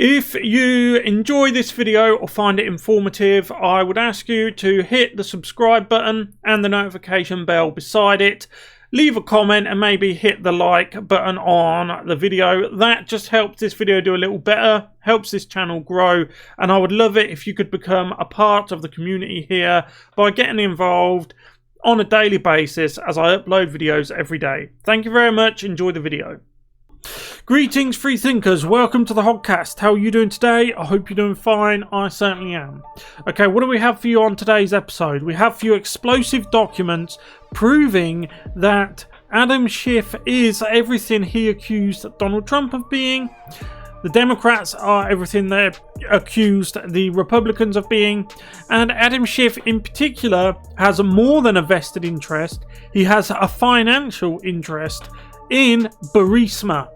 If you enjoy this video or find it informative, I would ask you to hit the subscribe button and the notification bell beside it. Leave a comment and maybe hit the like button on the video. That just helps this video do a little better, helps this channel grow, and I would love it if you could become a part of the community here by getting involved on a daily basis as I upload videos every day. Thank you very much. Enjoy the video. Greetings, free thinkers. Welcome to the Hoggcast. How are you doing today? I hope you're doing fine. I certainly am. Okay, what do we have for you on today's episode? We have for you explosive documents proving that Adam Schiff is everything he accused Donald Trump of being. The Democrats are everything they accused the Republicans of being. And Adam Schiff in particular has more than a vested interest. He has a financial interest in Burisma.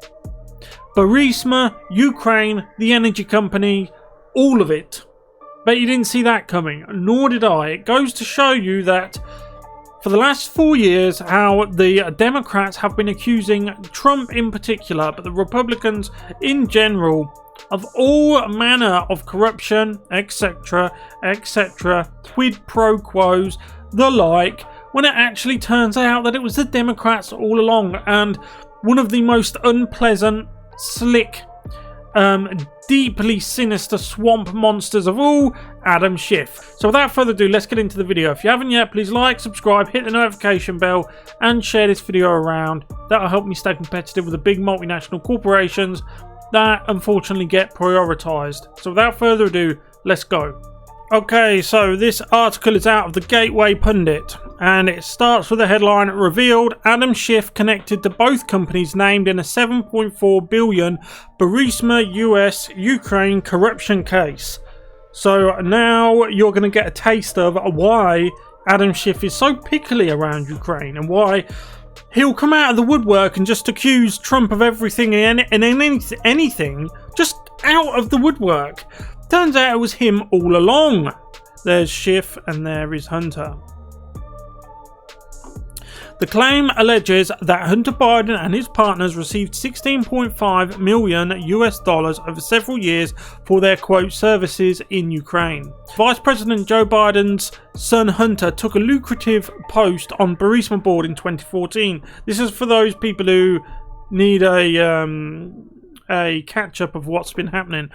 Burisma, Ukraine, the energy company, all of it. Bet you didn't see that coming, nor did I. It goes to show you that for the last 4 years, how the Democrats have been accusing Trump in particular, but the Republicans in general, of all manner of corruption, etc., etc., quid pro quos, the like, when it actually turns out that it was the Democrats all along. And one of the most unpleasant, slick, deeply sinister swamp monsters of all, Adam Schiff. So without further ado, let's get into the video. If you haven't yet, please like, subscribe, hit the notification bell, and share this video around. That'll help me stay competitive with the big multinational corporations that unfortunately get prioritized. So without further ado, let's go. Okay, so this article is out of the Gateway Pundit, and it starts with a headline: revealed Adam Schiff connected to both companies named in a $7.4 billion Burisma US-Ukraine corruption case. So now you're going to get a taste of why Adam Schiff is so pickly around Ukraine, and why he'll come out of the woodwork and just accuse Trump of everything and anything, just out of the woodwork. Turns out it was him all along. There's Schiff and there is Hunter. The claim alleges that Hunter Biden and his partners received $16.5 million over several years for their, quote, services in Ukraine. Vice President Joe Biden's son Hunter took a lucrative post on Burisma board in 2014. This is for those people who need a catch-up of what's been happening.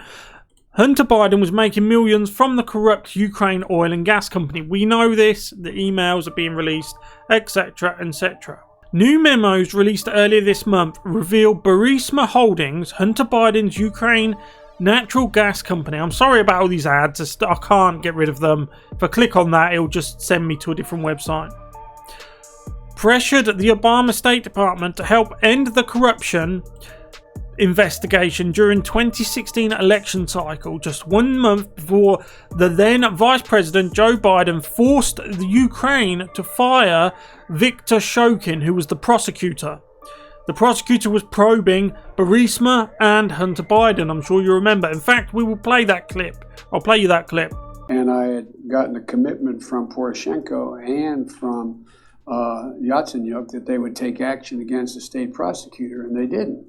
Hunter Biden was making millions from the corrupt Ukraine oil and gas company. We know this, the emails are being released, etc., etc. New memos released earlier this month reveal Burisma Holdings, Hunter Biden's Ukraine natural gas company. I'm sorry about all these ads, I can't get rid of them. If I click on that, it'll just send me to a different website. Pressured the Obama State Department to help end the corruption investigation during 2016 election cycle, just 1 month before the then Vice President Joe Biden forced the Ukraine to fire Viktor Shokin, who was the prosecutor. The prosecutor was probing Burisma and Hunter Biden. I'm sure you remember. In fact, we will play that clip. I'll play you that clip. And I had gotten a commitment from Poroshenko and from Yatsenyuk that they would take action against the state prosecutor, and they didn't.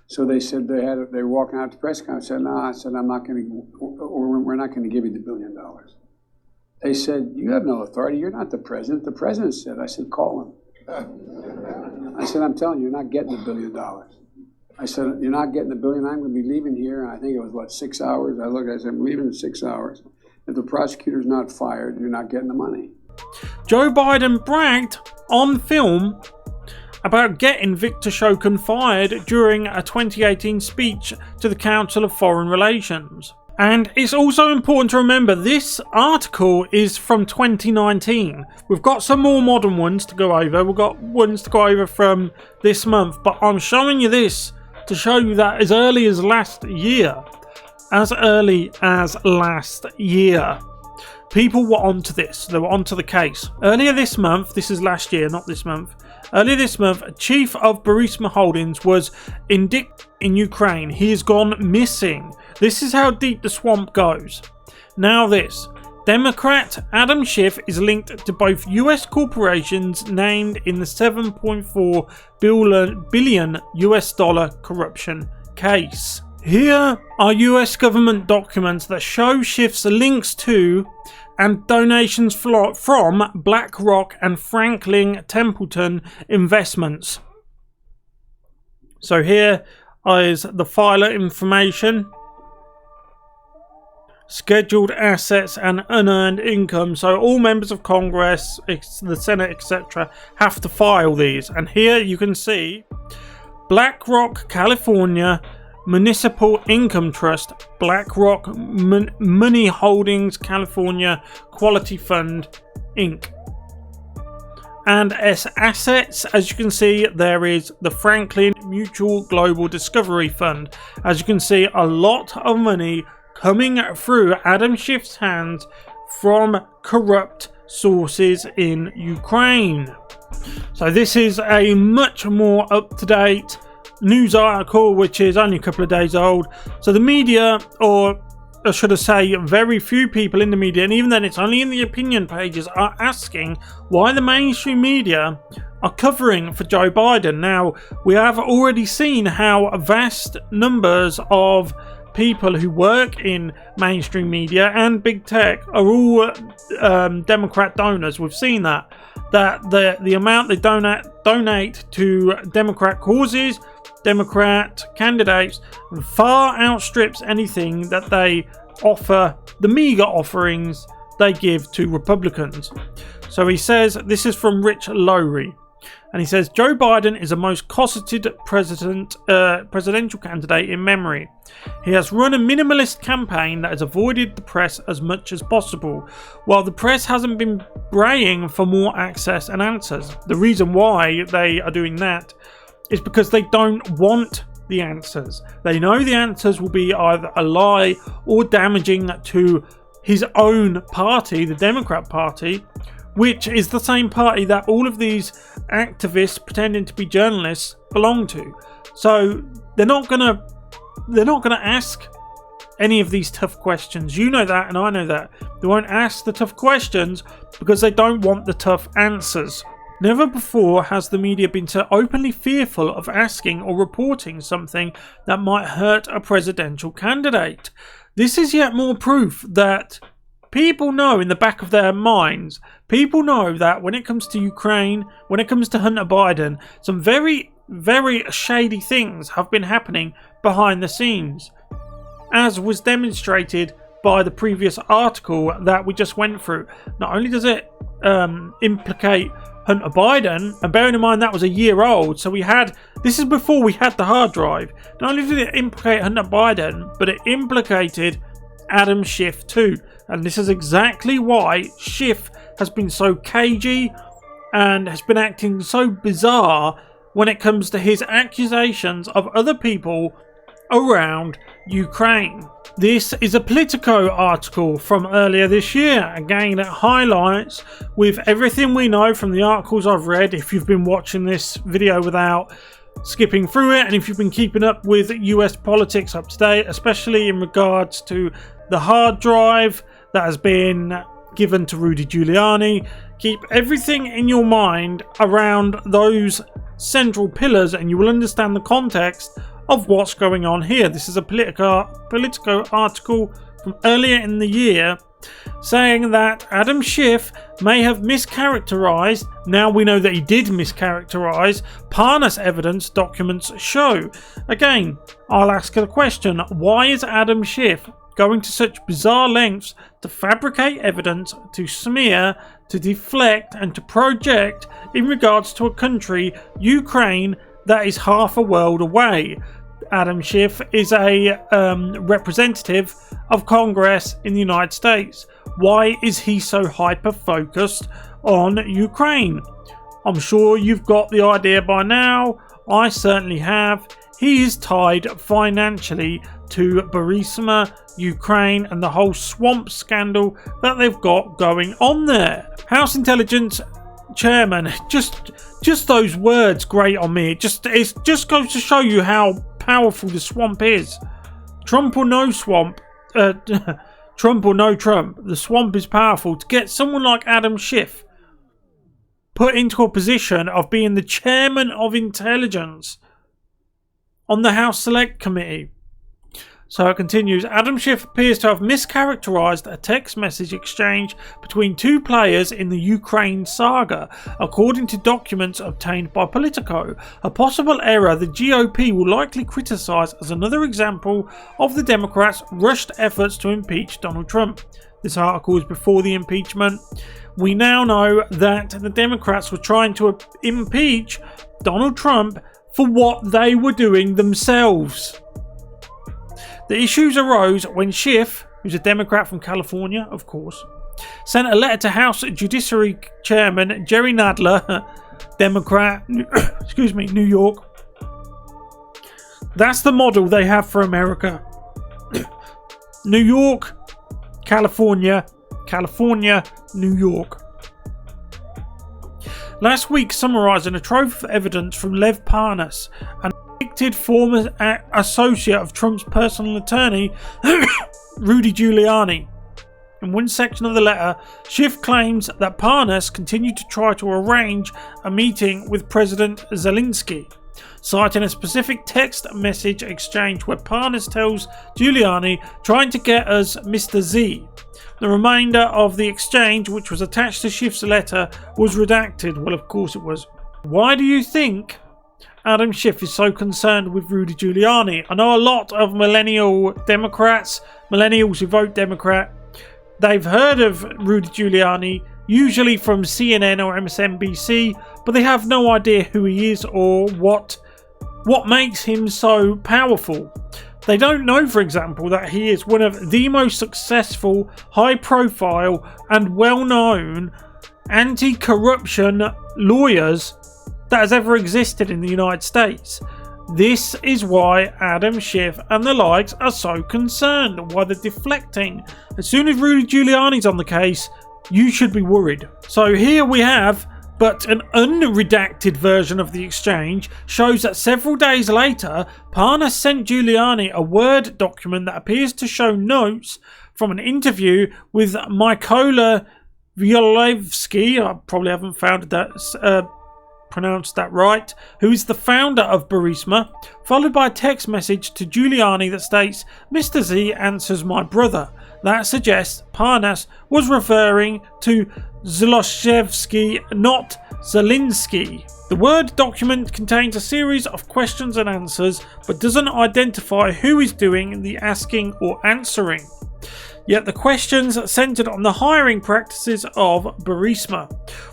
So they said they were walking out to the press conference. I said, no, I said, I'm not going to, or we're not going to give you the $1 billion. They said, you have no authority. You're not the president. The president said. I said, call him. I said, I'm telling you, you're not getting the $1 billion. I said, you're not getting the $1 billion. I'm going to be leaving here. And I think it was, what, 6 hours? I said, I'm leaving in 6 hours. If the prosecutor's not fired, you're not getting the money. Joe Biden bragged on film about getting Viktor Shokin fired during a 2018 speech to the Council of Foreign Relations. And it's also important to remember this article is from 2019. We've got some more modern ones to go over. We've got ones to go over from this month. But I'm showing you this to show you that as early as last year, people were onto this. They were onto the case. Earlier this month, this is last year, not this month. Earlier this month, chief of Burisma Holdings was indicted in Ukraine. He has gone missing. This is how deep the swamp goes. Now this. Democrat Adam Schiff is linked to both US corporations named in the $7.4 billion corruption case. Here are US government documents that show Schiff's links to and donations from BlackRock and Franklin Templeton investments. So here is the filer information, scheduled assets and unearned income. So all members of Congress, the Senate, etc. have to file these. And here you can see BlackRock California Municipal Income Trust, BlackRock Money Holdings California Quality Fund, Inc. And as assets, as you can see, there is the Franklin Mutual Global Discovery Fund. As you can see, a lot of money coming through Adam Schiff's hands from corrupt sources in Ukraine. So this is a much more up-to-date news article, which is only a couple of days old. So the media, or should I say very few people in the media, and even then it's only in the opinion pages, are asking why the mainstream media are covering for Joe Biden. Now, we have already seen how vast numbers of people who work in mainstream media and big tech are all Democrat donors. We've seen that the amount they donate to Democrat causes, Democrat candidates, far outstrips anything that they offer, the meager offerings they give to Republicans. So he says, this is from Rich Lowry, and he says, Joe Biden is the most cosseted presidential candidate in memory. He has run a minimalist campaign that has avoided the press as much as possible, while the press hasn't been braying for more access and answers. The reason why they are doing that is because they don't want the answers. They know the answers will be either a lie or damaging to his own party, the Democrat Party, which is the same party that all of these activists pretending to be journalists belong to. So they're not gonna ask any of these tough questions. You know that, and I know that. They won't ask the tough questions because they don't want the tough answers. Never before has the media been so openly fearful of asking or reporting something that might hurt a presidential candidate. This is yet more proof that people know in the back of their minds, people know that when it comes to Ukraine, when it comes to Hunter Biden, some very, very shady things have been happening behind the scenes, as was demonstrated by the previous article that we just went through. Not only does it implicate Hunter Biden, and bearing in mind that was a year old, so this is before we had the hard drive. Not only did it implicate Hunter Biden, but it implicated Adam Schiff too. And this is exactly why Schiff has been so cagey and has been acting so bizarre when it comes to his accusations of other people around Ukraine. This is a Politico article from earlier this year. Again, it highlights, with everything we know from the articles I've read, if you've been watching this video without skipping through it, and if you've been keeping up with US politics up to date, especially in regards to the hard drive that has been given to Rudy Giuliani, keep everything in your mind around those central pillars and you will understand the context of what's going on here. This is a Politico article from earlier in the year saying that Adam Schiff may have mischaracterized, now we know that he did mischaracterize, Parnas evidence documents show. Again, I'll ask the question, why is Adam Schiff going to such bizarre lengths to fabricate evidence, to smear, to deflect and to project in regards to a country, Ukraine, that is half a world away? Adam Schiff is a representative of Congress in the United States. Why is he so hyper-focused on Ukraine? I'm sure you've got the idea by now. I certainly have. He is tied financially to Burisma, Ukraine, and the whole swamp scandal that they've got going on there. House Intelligence Chairman, just those words grate on me. It just goes to show you how powerful the swamp is. Trump or no swamp, Trump or no Trump, the swamp is powerful. To get someone like Adam Schiff put into a position of being the chairman of intelligence on the House Select Committee, So it continues, Adam Schiff appears to have mischaracterized a text message exchange between two players in the Ukraine saga, according to documents obtained by Politico. A possible error the GOP will likely criticize as another example of the Democrats' rushed efforts to impeach Donald Trump. This article is before the impeachment. We now know that the Democrats were trying to impeach Donald Trump for what they were doing themselves. The issues arose when Schiff, who's a Democrat from California, of course, sent a letter to House Judiciary Chairman Jerry Nadler, Democrat, New York. That's the model they have for America. New York, California, California, New York. Last week, summarising a trove of evidence from Lev Parnas, an convicted former associate of Trump's personal attorney, Rudy Giuliani. In one section of the letter, Schiff claims that Parnas continued to try to arrange a meeting with President Zelensky, citing a specific text message exchange where Parnas tells Giuliani, trying to get us Mr. Z. The remainder of the exchange, which was attached to Schiff's letter, was redacted. Well, of course it was. Why do you think Adam Schiff is so concerned with Rudy Giuliani? I know a lot of millennial Democrats, millennials who vote Democrat, they've heard of Rudy Giuliani, usually from CNN or MSNBC, but they have no idea who he is or what makes him so powerful. They don't know, for example, that he is one of the most successful, high-profile and well-known anti-corruption lawyers that has ever existed in the United States. This is why Adam Schiff and the likes are so concerned, why they're deflecting. As soon as Rudy Giuliani's on the case, you should be worried. So here we have, but an unredacted version of the exchange shows that several days later, Parnas sent Giuliani a Word document that appears to show notes from an interview with Mykola Violevsky, I probably haven't pronounced that right, who is the founder of Burisma, followed by a text message to Giuliani that states, Mr. Z answers my brother. That suggests Parnas was referring to Zlochevsky, not Zelensky. The Word document contains a series of questions and answers, but doesn't identify who is doing the asking or answering. Yet the questions centered on the hiring practices of Burisma,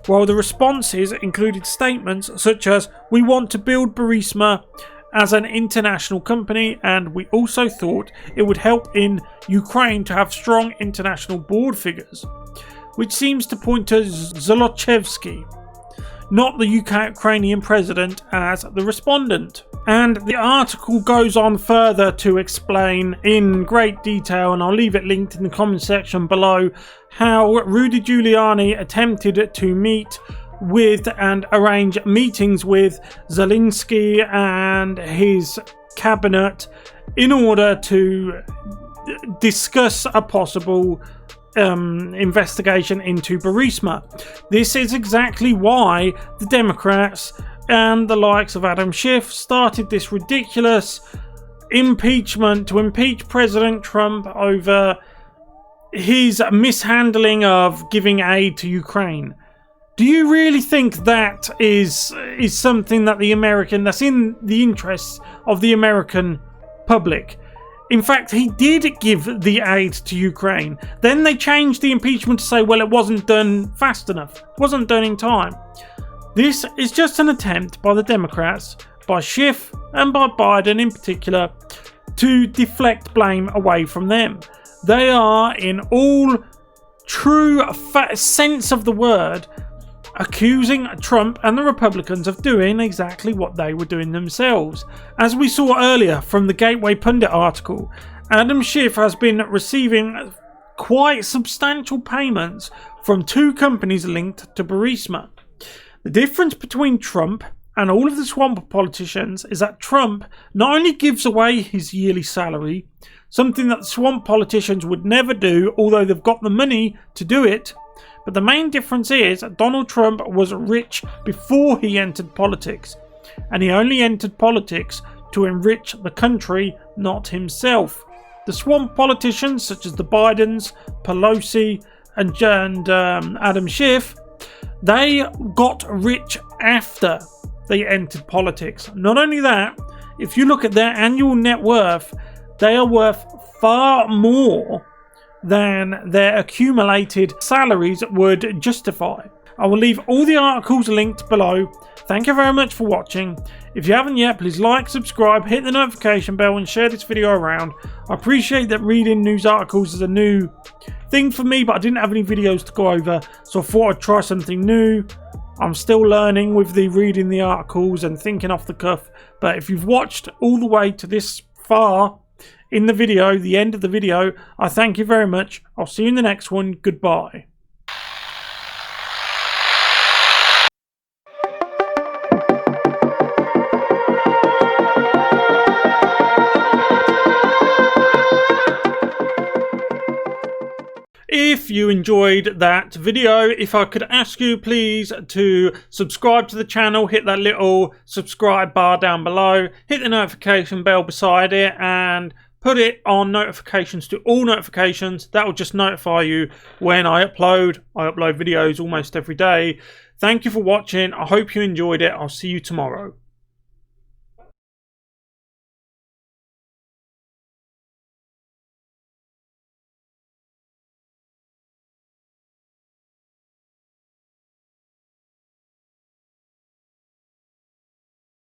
while the responses included statements such as, we want to build Burisma as an international company, and we also thought it would help in Ukraine to have strong international board figures, which seems to point to Zlochevsky, not the Ukrainian president, as the respondent. And the article goes on further to explain in great detail, and I'll leave it linked in the comment section below, how Rudy Giuliani attempted to meet with and arrange meetings with Zelensky and his cabinet in order to discuss a possible investigation into Burisma. This is exactly why the Democrats and the likes of Adam Schiff started this ridiculous impeachment to impeach President Trump over his mishandling of giving aid to Ukraine. Do you really think that is something that that's in the interests of the American public? In fact, he did give the aid to Ukraine. Then they changed the impeachment to say, well, it wasn't done fast enough. It wasn't done in time. This is just an attempt by the Democrats, by Schiff and by Biden in particular, to deflect blame away from them. They are, in all true sense of the word, accusing Trump and the Republicans of doing exactly what they were doing themselves. As we saw earlier from the Gateway Pundit article, Adam Schiff has been receiving quite substantial payments from two companies linked to Burisma. The difference between Trump and all of the swamp politicians is that Trump not only gives away his yearly salary, something that the swamp politicians would never do, although they've got the money to do it, but the main difference is Donald Trump was rich before he entered politics, and he only entered politics to enrich the country, not himself. The swamp politicians such as the Bidens, Pelosi and Adam Schiff, they got rich after they entered politics. Not only that, if you look at their annual net worth, they are worth far more than their accumulated salaries would justify. I will leave all the articles linked below. Thank you very much for watching. If you haven't yet, please like, subscribe, hit the notification bell and share this video around. I appreciate that reading news articles is a new thing for me, but I didn't have any videos to go over, so I thought I'd try something new. I'm still learning with the reading the articles and thinking off the cuff, but if you've watched all the way to this far in the video, the end of the video, I thank you very much. I'll see you in the next one. Goodbye. If you enjoyed that video, if I could ask you please to subscribe to the channel, hit that little subscribe bar down below, hit the notification bell beside it and put it on notifications to all notifications. That will just notify you when I upload. I upload videos almost every day. Thank you for watching. I hope you enjoyed it. I'll see you tomorrow.